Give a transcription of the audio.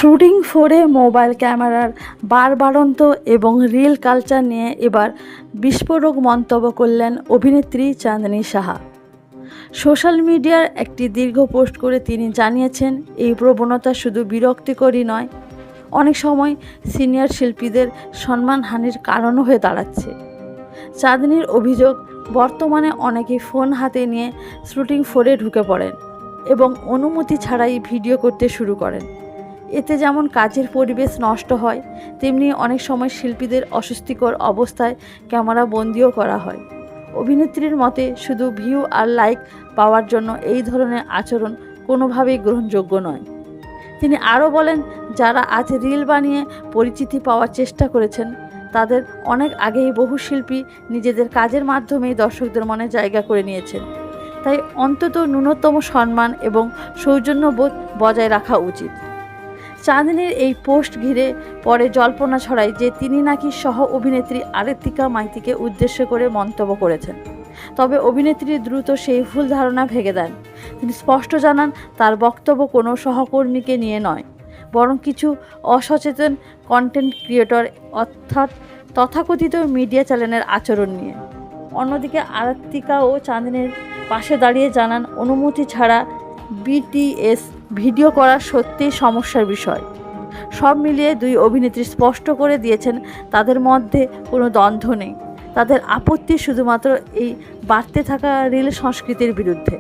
Shooting ফোরে mobile ক্যামেরার বাড়বাড়ন্ত এবং রিল কালচার নিয়ে এবার বিস্ফোরক মন্তব্য করলেন অভিনেত্রী চাঁদনী সাহা। সোশ্যাল মিডিয়ার একটি দীর্ঘ পোস্ট করে তিনি জানিয়েছেন, এই প্রবণতা শুধু বিরক্তিকরই নয়, অনেক সময় সিনিয়র শিল্পীদের সম্মানহানির কারণও হয়ে দাঁড়াচ্ছে। চাঁদনীর অভিযোগ, বর্তমানে অনেকেই ফোন হাতে নিয়ে শুটিং ফোরে ঢুকে পড়েন এবং অনুমতি ছাড়াই ভিডিও করতে শুরু করেন। এতে যেমন কাজের পরিবেশ নষ্ট হয়, তেমনি অনেক সময় শিল্পীদের অস্বস্তিকর অবস্থায় ক্যামেরা বন্দিও করা হয়। অভিনেত্রীর মতে, শুধু ভিউ আর লাইক পাওয়ার জন্য এই ধরনের আচরণ কোনোভাবেই গ্রহণযোগ্য নয়। তিনি আরও বলেন, যারা আজ রিল বানিয়ে পরিচিতি পাওয়ার চেষ্টা করেছেন, তাদের অনেক আগেই বহু শিল্পী নিজেদের কাজের মাধ্যমেই দর্শকদের মনে জায়গা করে নিয়েছেন। তাই অন্তত ন্যূনতম সম্মান এবং সৌজন্যবোধ বজায় রাখা উচিত। চাঁদনীর এই পোস্ট ঘিরে পরে জল্পনা ছড়ায় যে তিনি নাকি সহ অভিনেত্রী আরাত্রিকা মাইতিকে উদ্দেশ্য করে মন্তব্য করেছেন। তবে অভিনেত্রী দ্রুত সেই ভুল ধারণা ভেঙে দেন। তিনি স্পষ্ট জানান, তার বক্তব্য কোনো সহকর্মীকে নিয়ে নয়, বরং কিছু অসচেতন কন্টেন্ট ক্রিয়েটর অর্থাৎ তথাকথিত মিডিয়া চ্যানেলের আচরণ নিয়ে। অন্যদিকে আরাত্রিকা ও চাঁদনীর পাশে দাঁড়িয়ে জানান, অনুমতি ছাড়া বিটিএস ভিডিও করা সত্যিই সমস্যার বিষয়। সব মিলিয়ে দুই অভিনেত্রী স্পষ্ট করে দিয়েছেন, তাদের মধ্যে কোনো দ্বন্দ্ব নেই। তাদের আপত্তি শুধুমাত্র এই বাড়তে থাকা রিল সংস্কৃতির বিরুদ্ধে।